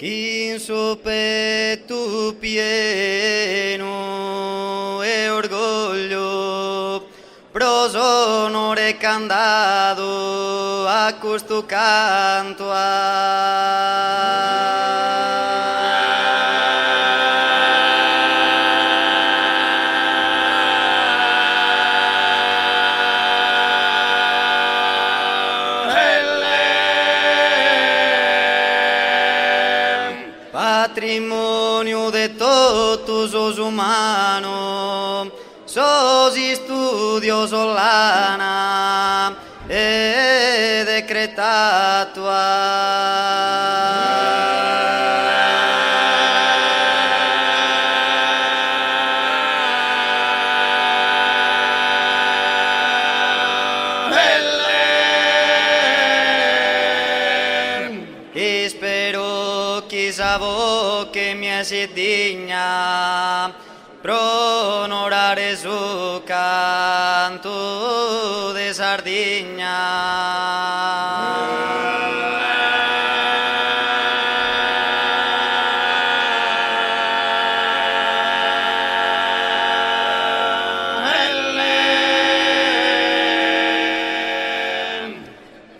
Chi in suo petto pieno e orgoglio, proso onore candato a questo canto patrimonio de todos os humanos, sos studio solana e che spero chi savo che mi si digna pronorare su canto de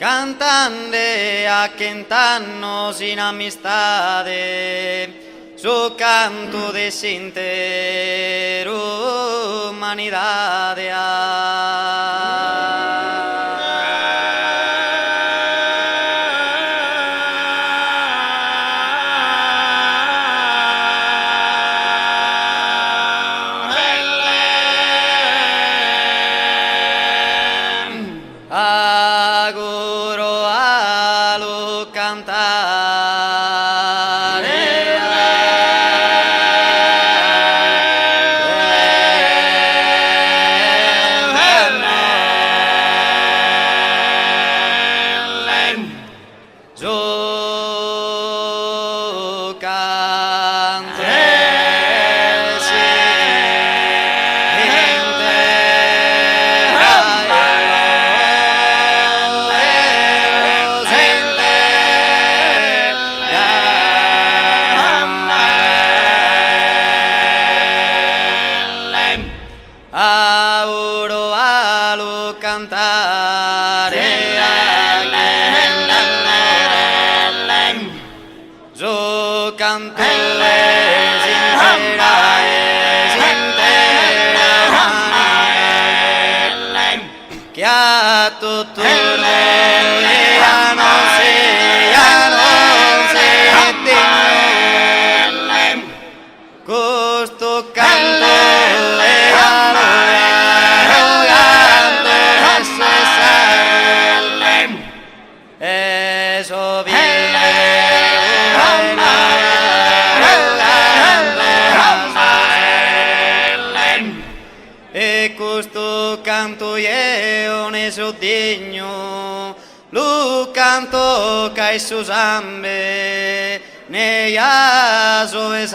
cantande a quentannos in amistade, su canto de sintero humanidade. Auguro a lo auguro a lo cantare yo canto che a tutto ya non si questo canto e questo canto io ne so degno, lo canto che su zambe ne aso e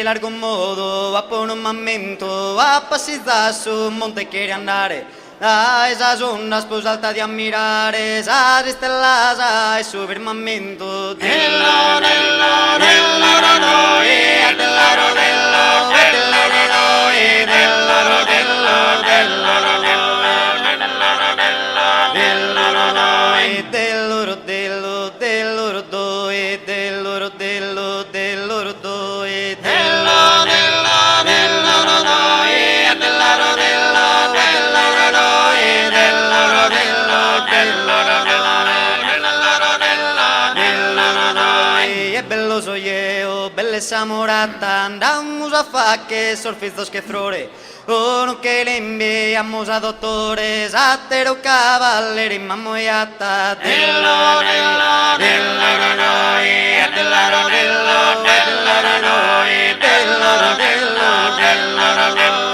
largo modo va por un momento va passare su monte quiere andare da esas ondas pues alta de admirar esas estelas a subir momento belle samorata andamos a fa che sorfizos che frore uno che le inviamo a dottores, a tero cavalleri, mammo e a ta, dello, dello, dello, noi, a dell'aro, dello, dell'aro, noi, dello, dello, dello,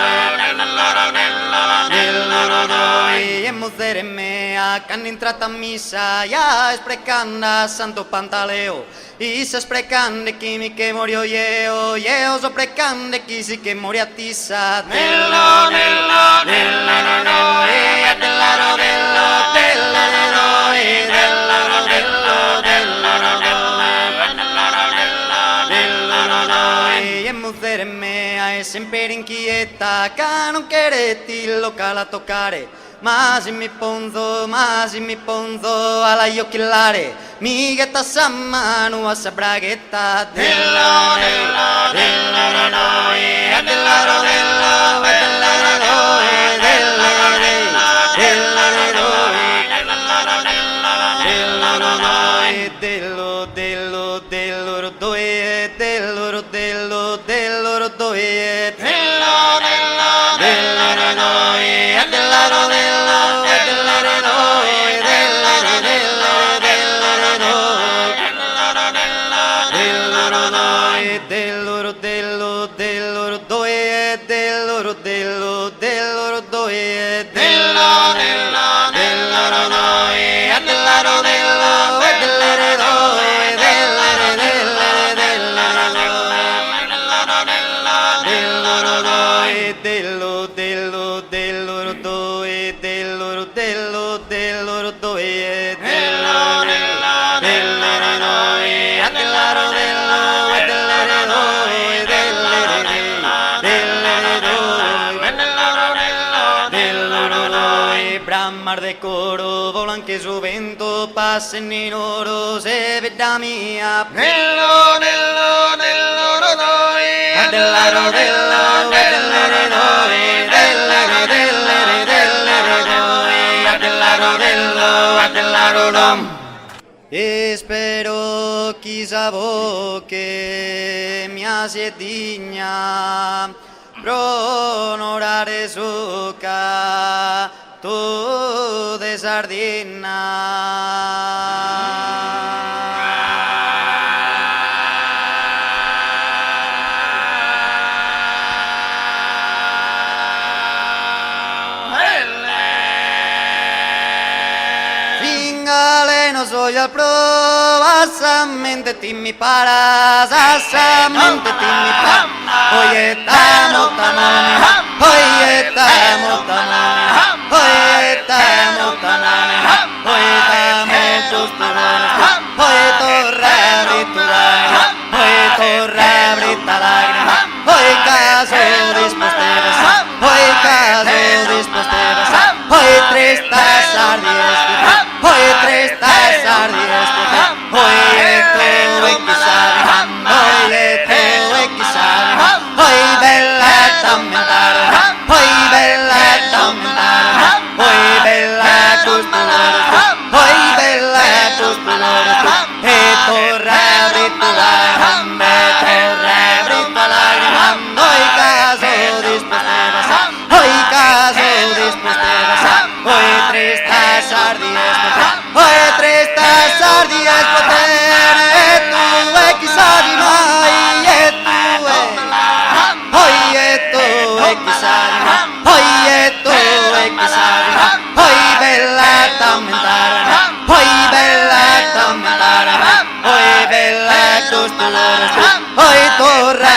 dello, noi, e muzzere mea, che hanno entrato a missa, ya sprecanda santo pantaleo, y se sprecande chi mi che morio io so precande chi si che moria tissa, dello, dello, dello, noi, dell'aro, dello, dello, noi, dello, dello, dello, noi, e muzzere mea, è sempre inquieta, che non quereti il locale a toccare, ma se mi ponzo, alla iochillare, mi getta sa mano a sa braghetta, dello, dello, dello, noi, a dell'aro, dello, dell'aro, noi, dello, dello, noi, dello, dello, dello, doi, dello, dello, dello, doi, dello, dello, dello, noi, a dell'aro, dello, dell'aro, noi, dello, dello, dello, dello, doi, dello, dello, dello, doi, dello, dello, dello, noi, a dell'aro, dello, dell'aro, noi, dello, dello, dello, doi, dello, dello, dello, doi, dello, dello, noi, a dell'aro, dello, dell'aro, noi, dello, noi, brammar de coro, volan che su vento passen in oro, se veda mia, dello, dello, dello, noi, a dell'aro, dello, dell'aro, noi, dello, dello, dello, espero chissà che mi sia digna pro onorare succa tu de Singale soy al pro, asamente ti mi paras, asamente ti mi paras. Oye, estamos tamane, oye, estamos tamane, oye, estamos tamane, oye, estamos tus turones, oye, torre briturane, oye, torre britalagre, oye, caso disposteres, oye, caso disposteres, oye, tres tasas diestas, oye, tres tasas diestas, oye, todo equisabe, oye, todo equisabe, oye, bella tammentare, oye, bella tammentare, oye, bella costolore, oye, bella costolore, e torre britolare, torre britolare, oye, caso disposteres, oye, caso disposteres, oye, tres tasas diestas, oye, tres tasas diestas, e tu equisabe mai, e tu oye, tu equisabe, oye, tu equisabe, oye, bella tammentare, oye, bella tammentare, oye, bella costolore, oye, torre